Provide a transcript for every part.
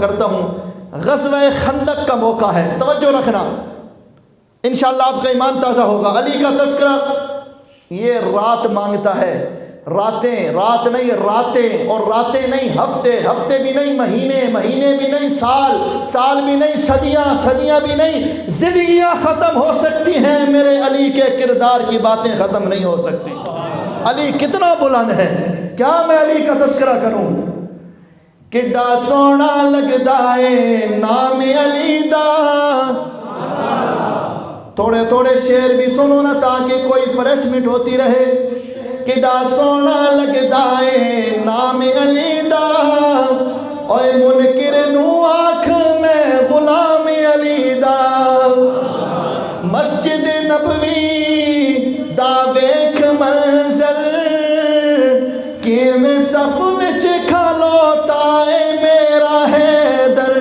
کرتا ہوں غزوہ خندق کا موقع ہے، توجہ رکھنا، انشاءاللہ آپ کا ایمان تازہ ہوگا۔ علی کا تذکرہ یہ رات مانگتا ہے، راتیں، رات نہیں راتیں، اور راتیں نہیں ہفتے، ہفتے بھی نہیں مہینے، مہینے بھی نہیں سال، سال بھی نہیں صدیاں، صدیاں بھی نہیں، زندگیاں ختم ہو سکتی ہیں، میرے علی کے کردار کی باتیں ختم نہیں ہو سکتی۔ علی کتنا بلند ہے، کیا میں علی کا تذکرہ کروں؟ کڈا سونا لگدا ہے نام علی دا، تھوڑے تھوڑے شعر بھی سنو نا تاکہ کوئی فریشمنٹ ہوتی رہے۔ کڈا سونا لگدا ہے نام علی دا، اوے منکر نو آکھ میں غلام علی دا، مسجد نبوی دا ویکھ منظر، کیویں صف وچ کھلوتا اے میرا حیدر،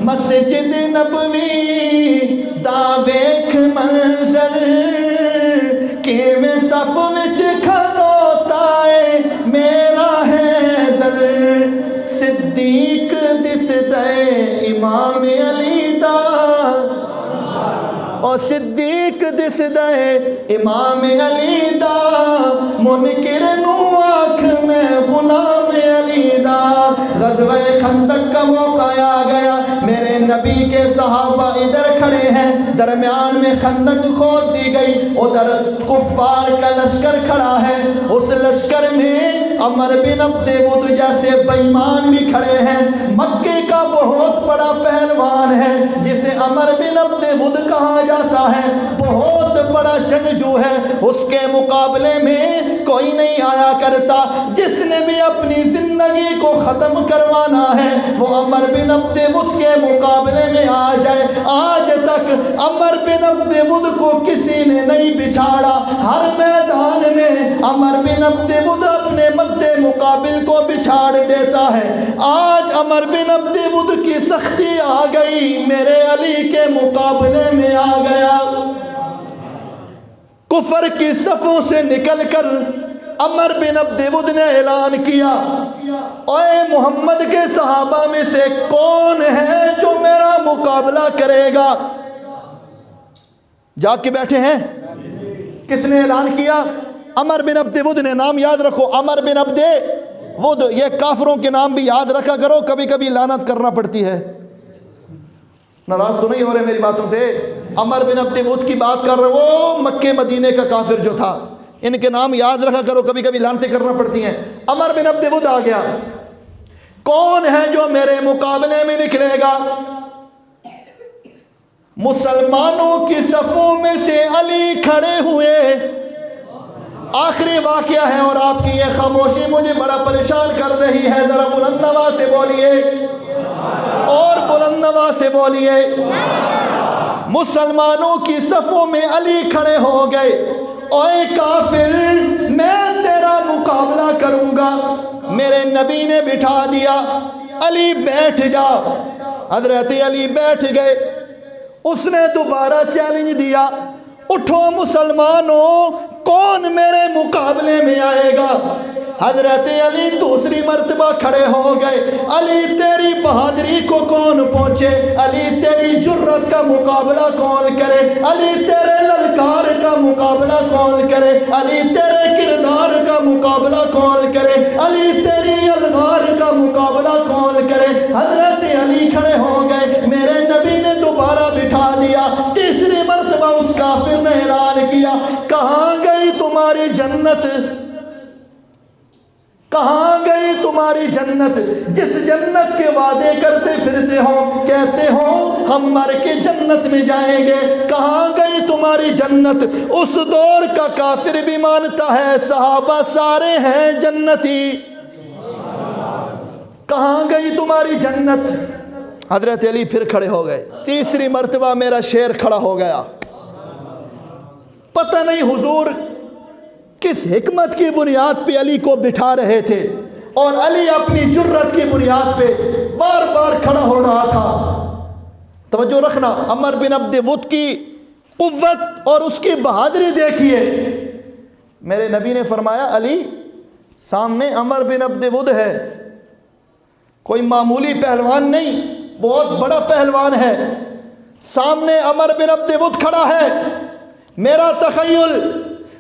مسجد نبوی دا ویکھ منظر، کیویں صف وچ کھلوتا اے میرا حیدر، صدیق دسدا اے امام علی دا، او صدیق دسدا اے امام علی دا، منکر نو آکھ میں غلام علی دا۔ غزوہ خندق کا موقع آ گیا، میرے نبی کے صحابہ ادھر کھڑے ہیں، درمیان میں خندق کھود دی گئی، ادھر کفار کا لشکر کھڑا ہے، اس لشکر میں عمر بن عبد ود جیسے بے ایمان بھی کھڑے ہیں، مکے کا بہت بڑا پہلوان ہے جسے عمر بن عبد ود کہا جاتا ہے، بہت بڑا جنگجو ہے، اس کے مقابلے میں کوئی نہیں آیا کرتا، جس نے بھی اپنی زندگی کو ختم کروانا ہے وہ عمر بن عبد ود کے مقابلے میں آ جائے۔ آج تک عمر بن عبد ود کو کسی نے نہیں بچھاڑا، ہر میدان میں عمر بن عبد ود اپنے مد مقابل کو بچھاڑ دیتا ہے۔ آج عمر بن عبد ود کی سختی آ گئی، میرے علی کے مقابلے میں آ گیا۔ کفر کی صفوں سے نکل کر عمر بن عبد ود نے اعلان کیا، اے محمد کے صحابہ میں سے کون ہے جو میرا مقابلہ کرے گا؟ جاگ کے بیٹھے ہیں؟ کس نے اعلان کیا؟ عمر بن عبد ود نے۔ نام یاد رکھو، عمر بن عبد ود، یہ کافروں کے نام بھی یاد رکھا کرو، کبھی کبھی لعنت کرنا پڑتی ہے۔ ناراض تو نہیں ہو رہے میری باتوں سے؟ عمر بن عبد ود کی بات کر رہے، وہ مکے مدینے کا کافر جو تھا، ان کے نام یاد رکھا کرو، کبھی کبھی لعنتیں کرنا پڑتی ہیں۔ عمر بن عبد ود آ گیا، کون ہے جو میرے مقابلے میں نکلے گا؟ مسلمانوں کی صفوں میں سے علی کھڑے ہوئے۔ آخری واقعہ ہے اور آپ کی یہ خاموشی مجھے بڑا پریشان کر رہی ہے، ذرا بلند آواز سے بولیے، اور بلند آواز سے بولیے۔ مسلمانوں کی صفوں میں علی کھڑے ہو گئے، اے کافر میں تیرا مقابلہ کروں گا۔ میرے نبی نے بٹھا دیا، علی بیٹھ جا۔ حضرت علی بیٹھ گئے۔ اس نے دوبارہ چیلنج دیا، اٹھو مسلمانوں، کون میرے مقابلے میں آئے گا؟ حضرت علی دوسری مرتبہ کھڑے ہو گئے۔ علی تیری بہادری کو کون پہنچے؟ علی تیری جرت کا مقابلہ کون کرے؟ علی تیرے للکار کا مقابلہ کون کرے؟ علی تیرے کردار کا مقابلہ کون کرے؟ علی تیری الغار کا مقابلہ کون کرے؟ حضرت علی کھڑے ہو گئے، میرے نبی نے دوبارہ بٹھا دیا۔ تیسری مرتبہ اس کافر نے اعلان کیا، کہاں گئی تمہاری جنت؟ کہاں گئی تمہاری جنت جس جنت کے وعدے کرتے پھرتے ہو، کہتے ہو ہم مر کے جنت میں جائیں گے؟ کہاں گئی تمہاری جنت؟ اس دور کا کافر بھی مانتا ہے صحابہ سارے ہیں جنتی، کہاں گئی تمہاری جنت؟ حضرت علی پھر کھڑے ہو گئے۔ تیسری مرتبہ میرا شیر کھڑا ہو گیا۔ پتہ نہیں حضور کس حکمت کی بنیاد پہ علی کو بٹھا رہے تھے، اور علی اپنی جرت کی بنیاد پہ بار بار کھڑا ہو رہا تھا۔ توجہ رکھنا، عمر بن عبد ود کی قوت اور اس کی بہادری دیکھیے۔ میرے نبی نے فرمایا، علی سامنے عمر بن عبد ود ہے، کوئی معمولی پہلوان نہیں، بہت بڑا پہلوان ہے. سامنے عمر بن عبد ود کھڑا ہے. میرا تخیل،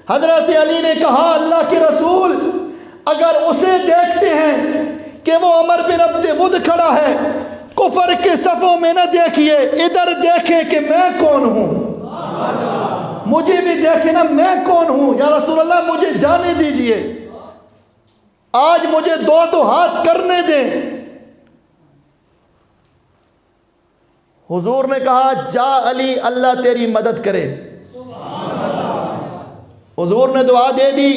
حضرت علی نے کہا اللہ کے رسول اگر اسے دیکھتے ہیں کہ وہ عمر بن عبد ود کھڑا ہے، کفر کے صفوں میں نہ دیکھیے، ادھر دیکھیں کہ میں کون ہوں. مجھے بھی دیکھیں نا میں کون ہوں. یا رسول اللہ مجھے جانے دیجئے، آج مجھے دو ہاتھ کرنے دیں. حضور نے کہا جا علی، اللہ تیری مدد کرے. حضور نے دعا دے دی،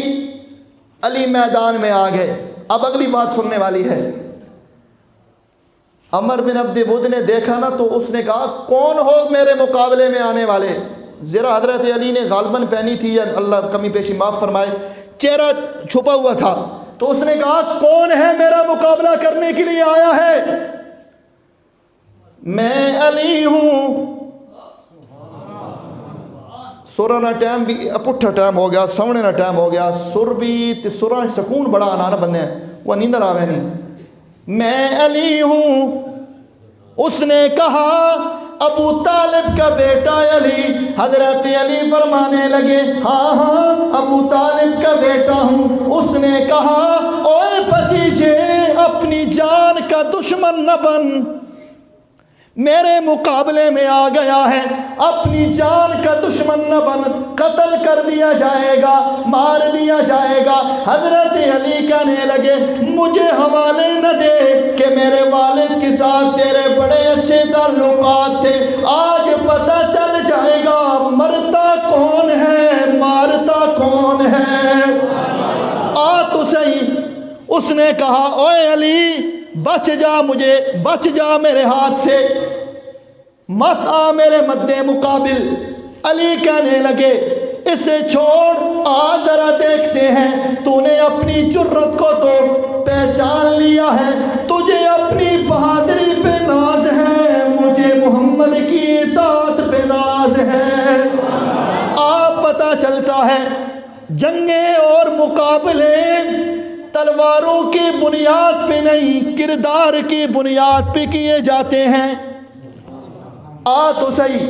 علی میدان میں آ گئے. اب اگلی بات سننے والی ہے. عمر بن عبد ود نے دیکھا نا تو اس نے کہا کون ہو میرے مقابلے میں آنے والے. ذرا حضرت علی نے غالباً پہنی تھی، یا اللہ کمی بیشی معاف فرمائے، چہرہ چھپا ہوا تھا، تو اس نے کہا کون ہے میرا مقابلہ کرنے کے لیے آیا ہے؟ میں علی ہوں. سورنا ٹائم بھی پٹھا ٹائم ہو گیا، سونے نا ٹائم ہو گیا. سر بھی تے سورا سکون بڑا آنا نا بندے وہ نیندر آوے نہیں. میں علی ہوں. اس نے کہا ابو طالب کا بیٹا علی. حضرت علی فرمانے لگے ہاں ہاں ابو طالب کا بیٹا ہوں. اس نے کہا اوے بھتیجے اپنی جان کا دشمن نہ بن، میرے مقابلے میں آ گیا ہے، اپنی جان کا دشمن نہ بن، قتل کر دیا جائے گا، مار دیا جائے گا. حضرت علی کہنے لگے مجھے حوالے نہ دے کہ میرے والد کے ساتھ تیرے بڑے اچھے تعلقات تھے، آج پتہ چل جائے گا مرتا کون ہے مارتا کون ہے. آ تو صحیح. اس نے کہا اوے علی بچ جا، مجھے بچ جا میرے ہاتھ سے، مت آ میرے مد مقابل. علی کہنے لگے اسے چھوڑ، آ ذرا دیکھتے ہیں، تو نے اپنی جرت کو تو پہچان لیا ہے، تجھے اپنی بہادری پہ ناز ہے، مجھے محمد کی اطاعت پہ ناز ہے. آپ پتہ چلتا ہے جنگیں اور مقابلے تلواروں کی بنیاد پہ نہیں، کردار کی بنیاد پہ کیے جاتے ہیں. آ تو صحیح.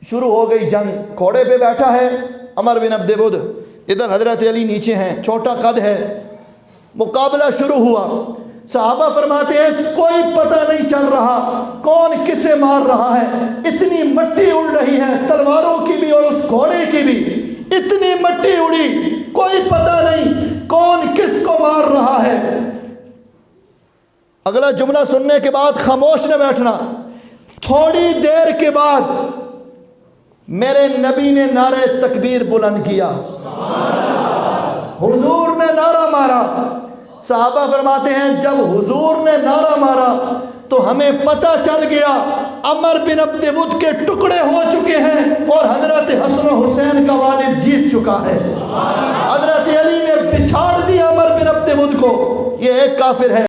شروع ہو گئی جنگ. گھوڑے پہ بیٹھا ہے عمر بن عبد ود، ادھر حضرت علی نیچے ہیں، چھوٹا قد ہے. مقابلہ شروع ہوا. صحابہ فرماتے ہیں کوئی پتہ نہیں چل رہا کون کسے مار رہا ہے. اتنی مٹی اڑ رہی ہے، تلواروں کی بھی اور اس گھوڑے کی بھی اتنی مٹی اڑی، کوئی پتہ نہیں کون کس کو مار رہا ہے. اگلا جملہ سننے کے بعد خاموش نہ بیٹھنا. تھوڑی دیر کے بعد میرے نبی نے نعرہ تکبیر بلند کیا. حضور نے نعرہ مارا. صحابہ فرماتے ہیں جب حضور نے نعرہ مارا تو ہمیں پتہ چل گیا عمر بن عبد ود کے ٹکڑے ہو چکے ہیں اور حضرت حسن و حسین کا والد جیت چکا ہے. حضرت علی نے پچھاڑ دیا عمر بن عبد ود کو. یہ ایک کافر ہے.